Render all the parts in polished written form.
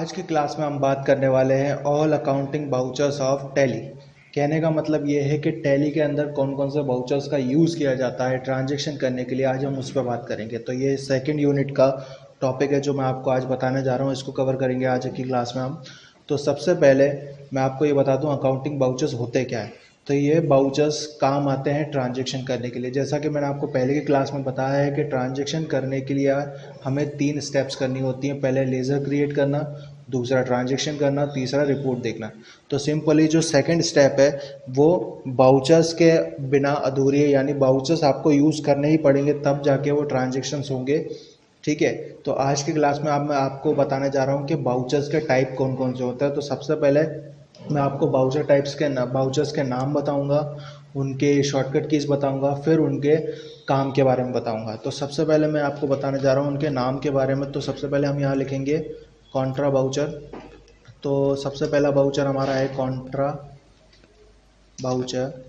आज की क्लास में हम बात करने वाले हैं all accounting vouchers of tally. कहने का मतलब ये है कि टैली के अंदर कौन कौन से बाउचर्स का यूज़ किया जाता है ट्रांजैक्शन करने के लिए। आज हम उस पर बात करेंगे। तो ये सेकंड यूनिट का टॉपिक है जो मैं आपको आज बताने जा रहा हूँ। इसको कवर करेंगे आज की क्लास में हम। तो सबसे पहले मैं आपको ये बता दूँ अकाउंटिंग बाउचर्स होते क्या है। तो ये बाउचर्स काम आते हैं ट्रांजैक्शन करने के लिए। जैसा कि मैंने आपको पहले की क्लास में बताया है कि ट्रांजैक्शन करने के लिए हमें 3 स्टेप्स करनी होती हैं। पहले लेज़र क्रिएट करना, दूसरा ट्रांजैक्शन करना, तीसरा रिपोर्ट देखना। तो सिंपली जो सेकंड स्टेप है वो बाउचर्स के बिना अधूरी है, यानी बाउचर्स आपको यूज़ करने ही पड़ेंगे तब जाके वो ट्रांजैक्शंस होंगे। ठीक है। तो आज की क्लास में मैं आपको बताने जा रहा हूँ कि बाउचर्स के टाइप कौन कौन से होते हैं। तो सबसे पहले मैं आपको बाउचर्स के नाम बताऊंगा, उनके शॉर्टकट कीज़ बताऊंगा, फिर उनके काम के बारे में बताऊंगा। तो सबसे पहले मैं आपको बताने जा रहा हूँ उनके नाम के बारे में। तो सबसे पहले हम यहाँ लिखेंगे कॉन्ट्रा बाउचर। तो सबसे पहला बाउचर हमारा है कॉन्ट्रा बाउचर।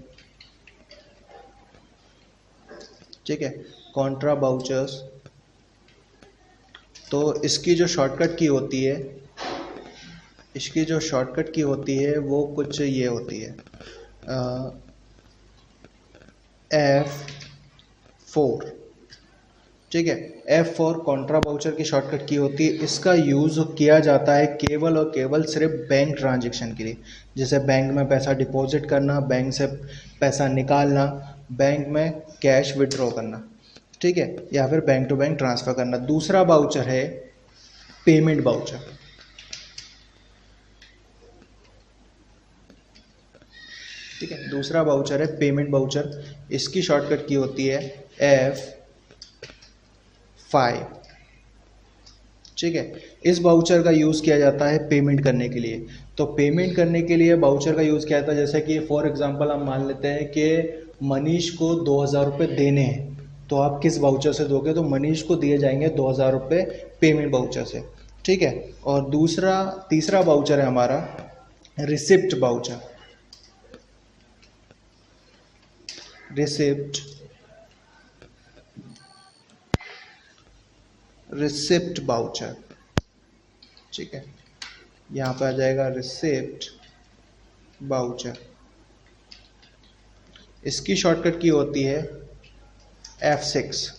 ठीक है, कॉन्ट्रा बाउचर्स। तो इसकी जो शॉर्टकट की होती है वो कुछ ये होती है F4। ठीक है, F4 कॉन्ट्रा बाउचर की शॉर्टकट की होती है। इसका यूज़ किया जाता है केवल और केवल सिर्फ बैंक ट्रांजैक्शन के लिए, जैसे बैंक में पैसा डिपॉजिट करना, बैंक से पैसा निकालना, बैंक में कैश विड्रॉ करना, ठीक है, या फिर बैंक टू बैंक ट्रांसफ़र करना। दूसरा बाउचर है पेमेंट बाउचर। ठीक है, दूसरा बाउचर है पेमेंट बाउचर। इसकी शॉर्टकट की होती है F5। ठीक है, इस बाउचर का यूज़ किया जाता है पेमेंट करने के लिए। तो पेमेंट करने के लिए बाउचर का यूज़ किया जाता है, जैसे कि फॉर एग्जांपल हम मान लेते हैं कि मनीष को 2000 रुपये देने हैं। तो आप किस बाउचर से दोगे? तो मनीष को दिए जाएंगे 2000 रुपये पेमेंट बाउचर से। ठीक है। और तीसरा बाउचर है हमारा रिसिप्ट बाउचर। Receipt voucher. ठीक है, यहाँ पे आ जाएगा रिसिप्ट बाउचर। इसकी शॉर्टकट की होती है F6।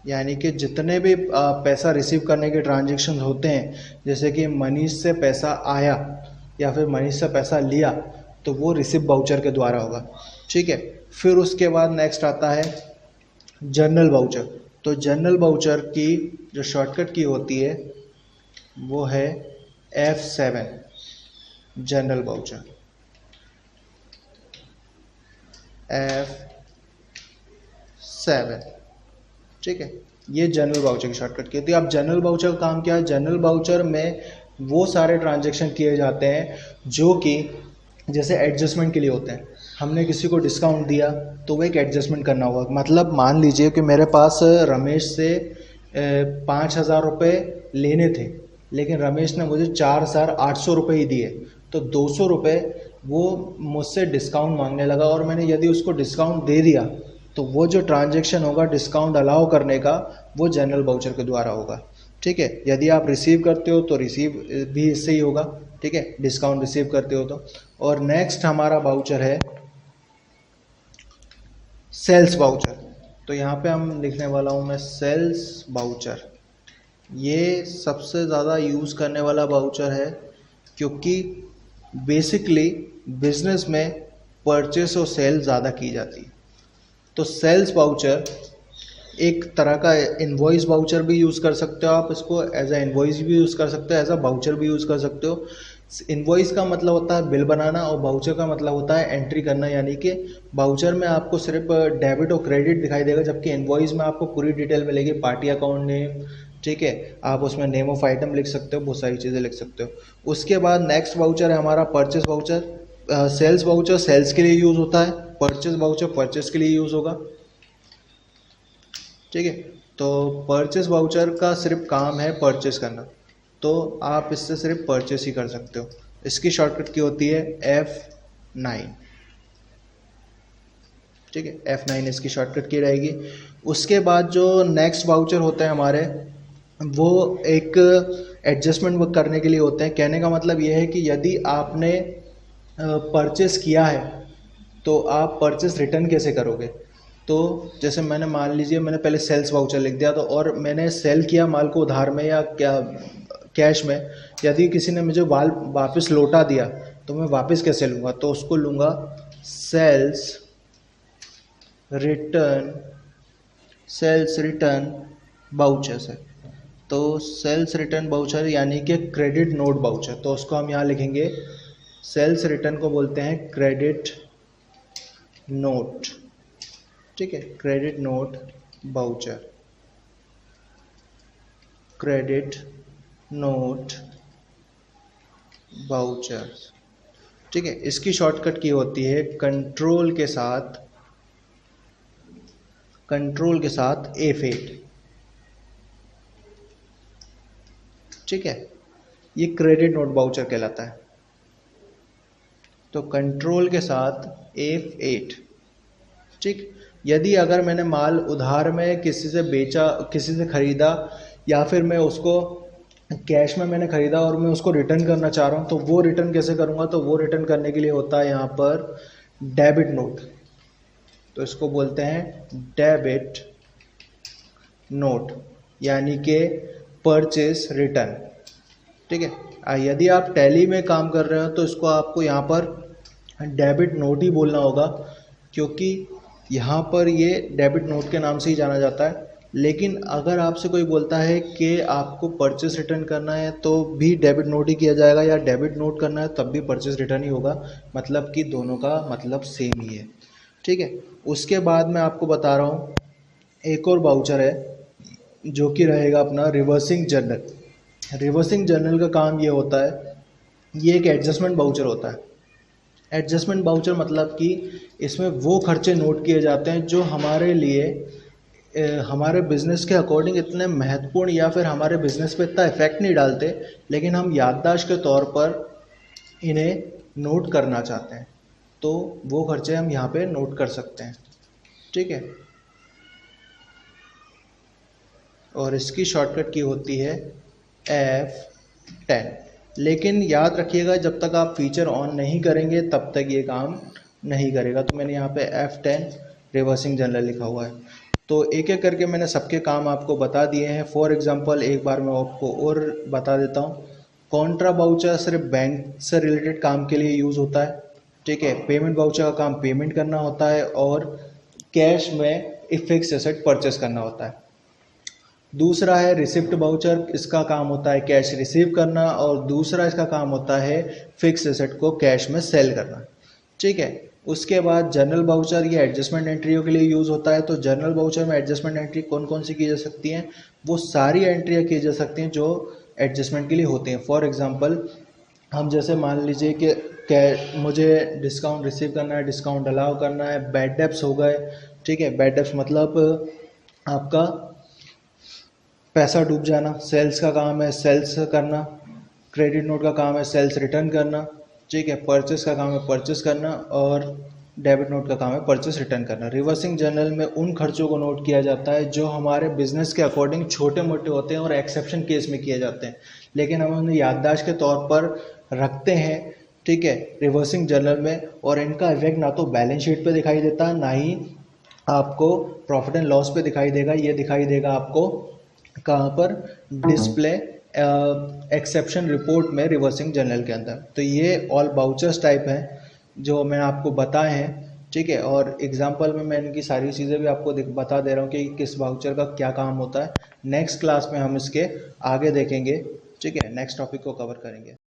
यानी कि जितने भी पैसा रिसीव करने के ट्रांजैक्शन होते हैं, जैसे कि मनीष से पैसा आया या फिर मनीष से पैसा लिया, तो वो रिसिप्ट बाउचर के द्वारा होगा। ठीक है। फिर उसके बाद नेक्स्ट आता है जर्नल बाउचर। तो जर्नल बाउचर की जो शॉर्टकट की होती है वो है F7 जर्नल बाउचर। F7। ठीक है, ये जनरल बाउचर की शॉर्टकट की होती है। अब जनरल बाउचर का काम क्या है? जनरल बाउचर में वो सारे ट्रांजैक्शन किए जाते हैं जो कि जैसे एडजस्टमेंट के लिए होते हैं। हमने किसी को डिस्काउंट दिया तो वो एक एडजस्टमेंट करना होगा। मतलब मान लीजिए कि मेरे पास रमेश से 5000 रुपये लेने थे, लेकिन रमेश ने मुझे 4800 रुपये ही दिए। तो 200 रुपये वो मुझसे डिस्काउंट मांगने लगा, और मैंने यदि उसको डिस्काउंट दे दिया तो वो जो ट्रांजैक्शन होगा डिस्काउंट अलाउ करने का, वो जनरल बाउचर के द्वारा होगा। ठीक है। यदि आप रिसीव करते हो तो रिसीव भी इससे ही होगा। ठीक है, डिस्काउंट रिसीव करते हो तो। और नेक्स्ट हमारा बाउचर है सेल्स बाउचर। तो यहाँ पे हम लिखने वाला हूँ मैं सेल्स बाउचर। ये सबसे ज़्यादा यूज़ करने वाला बाउचर है, क्योंकि बेसिकली बिजनेस में परचेस और सेल ज़्यादा की जाती है। तो सेल्स बाउचर एक तरह का इनवॉइस बाउचर भी यूज़ कर सकते हो आप। इसको एज अ इनवॉइस भी यूज़ कर सकते हो, एज अ बाउचर भी यूज़ कर सकते हो। इनवॉइस का मतलब होता है बिल बनाना, और बाउचर का मतलब होता है एंट्री करना। यानी कि बाउचर में आपको सिर्फ डेबिट और क्रेडिट दिखाई देगा, जबकि इनवॉइस में आपको पूरी डिटेल मिलेगी, पार्टी अकाउंट नेम। ठीक है, आप उसमें नेम ऑफ आइटम लिख सकते हो, बहुत सारी चीज़ें लिख सकते हो। उसके बाद नेक्स्ट बाउचर है हमारा purchase voucher. Sales voucher sales के लिए यूज़ होता है, परचेस बाउचर परचेस के लिए यूज़ होगा। ठीक है, तो परचेस बाउचर का सिर्फ काम है परचेस करना, तो आप इससे सिर्फ परचेस ही कर सकते हो। इसकी शॉर्टकट की होती है F9। ठीक है, F9 इसकी शॉर्टकट की रहेगी। उसके बाद जो नेक्स्ट बाउचर होते हैं हमारे, वो एक एडजस्टमेंट करने के लिए होते हैं। कहने का मतलब ये है कि यदि आपने परचेस किया है तो आप परचेस रिटर्न कैसे करोगे। तो जैसे मैंने मान लीजिए मैंने पहले सेल्स वाउचर लिख दिया तो, और मैंने सेल किया माल को उधार में या क्या कैश में, यदि किसी ने मुझे माल वापस लौटा दिया तो मैं वापस कैसे लूँगा, तो उसको लूँगा सेल्स रिटर्न बाउचर से। तो सेल्स रिटर्न बाउचर यानी कि क्रेडिट नोट बाउचर, तो उसको हम यहाँ लिखेंगे सेल्स रिटर्न को बोलते हैं क्रेडिट नोट, ठीक है, credit note voucher, credit note voucher, ठीक है। इसकी शॉर्टकट की होती है कंट्रोल के साथ F8, ठीक है। ये क्रेडिट नोट बाउचर कहलाता है। तो कंट्रोल के साथ F8, ठीक। यदि अगर मैंने माल उधार में किसी से बेचा, किसी से खरीदा, या फिर मैं उसको कैश में मैंने खरीदा और मैं उसको रिटर्न करना चाह रहा हूँ, तो वो रिटर्न कैसे करूँगा, तो वो रिटर्न करने के लिए होता है यहाँ पर डेबिट नोट। तो इसको बोलते हैं डेबिट नोट यानी कि परचेस रिटर्न, ठीक है। यदि आप टैली में काम कर रहे हो तो इसको आपको यहाँ पर डेबिट नोट ही बोलना होगा, क्योंकि यहाँ पर ये डेबिट नोट के नाम से ही जाना जाता है। लेकिन अगर आपसे कोई बोलता है कि आपको परचेस रिटर्न करना है तो भी डेबिट नोट ही किया जाएगा, या डेबिट नोट करना है तब भी परचेस रिटर्न ही होगा, मतलब कि दोनों का मतलब सेम ही है, ठीक है। उसके बाद मैं आपको बता रहा हूँ एक और बाउचर है जो कि रहेगा अपना रिवर्सिंग जर्नल। रिवर्सिंग जर्नल का काम ये होता है, ये एक एडजस्टमेंट बाउचर होता है। एडजस्टमेंट बाउचर मतलब कि इसमें वो खर्चे नोट किए जाते हैं जो हमारे लिए हमारे बिज़नेस के अकॉर्डिंग इतने महत्वपूर्ण या फिर हमारे बिज़नेस पे इतना इफेक्ट नहीं डालते, लेकिन हम याददाश्त के तौर पर इन्हें नोट करना चाहते हैं, तो वो खर्चे हम यहाँ पे नोट कर सकते हैं, ठीक है। और इसकी शॉर्टकट की होती है F10। लेकिन याद रखिएगा जब तक आप फीचर ऑन नहीं करेंगे तब तक ये काम नहीं करेगा। तो मैंने यहाँ पे F10 रिवर्सिंग जर्नल लिखा हुआ है। तो एक एक करके मैंने सबके काम आपको बता दिए हैं। फॉर एग्जांपल एक बार मैं आपको और बता देता हूँ। कॉन्ट्रा बाउचर सिर्फ बैंक से रिलेटेड काम के लिए यूज़ होता है, ठीक है। पेमेंट बाउचर का काम पेमेंट करना होता है, और कैश में फिक्स एसेट परचेस करना होता है। दूसरा है रिसिप्ट बाउचर, इसका काम होता है कैश रिसीव करना, और दूसरा इसका काम होता है फिक्स एसेट को कैश में सेल करना, ठीक है। उसके बाद जर्नल बाउचर, ये एडजस्टमेंट एंट्रियों के लिए यूज़ होता है। तो जर्नल बाउचर में एडजस्टमेंट एंट्री कौन कौन सी की जा सकती हैं, वो सारी एंट्रियाँ की जा सकती हैं जो एडजस्टमेंट के लिए होती हैं। फॉर एग्जांपल हम जैसे मान लीजिए कि मुझे डिस्काउंट रिसीव करना है, डिस्काउंट अलाउ करना है, बैड डेब्ट्स हो गए, ठीक है। बैड डेब्ट्स मतलब आपका पैसा डूब जाना, सेल्स का काम है सेल्स करना, क्रेडिट नोट का काम है सेल्स रिटर्न करना, ठीक है। परचेस का काम है परचेस करना, और डेबिट नोट का काम है परचेस रिटर्न करना। रिवर्सिंग जर्नल में उन खर्चों को नोट किया जाता है जो हमारे बिजनेस के अकॉर्डिंग छोटे मोटे होते हैं और एक्सेप्शन केस में किए जाते हैं, लेकिन हम उन्हें याददाश्त के तौर पर रखते हैं, ठीक है, रिवर्सिंग जर्नल में। और इनका इफेक्ट ना तो बैलेंस शीट पे दिखाई देता है, ना ही आपको प्रॉफिट एंड लॉस पे दिखाई देगा। ये दिखाई देगा आपको कहाँ पर, डिस्प्ले एक्सेप्शन रिपोर्ट में रिवर्सिंग जर्नल के अंदर। तो ये ऑल बाउचर्स टाइप हैं जो मैं आपको बताए हैं, ठीक है। और एग्जांपल में मैं इनकी सारी चीज़ें भी आपको बता दे रहा हूँ कि किस बाउचर का क्या काम होता है। नेक्स्ट क्लास में हम इसके आगे देखेंगे, ठीक है, नेक्स्ट टॉपिक को कवर करेंगे।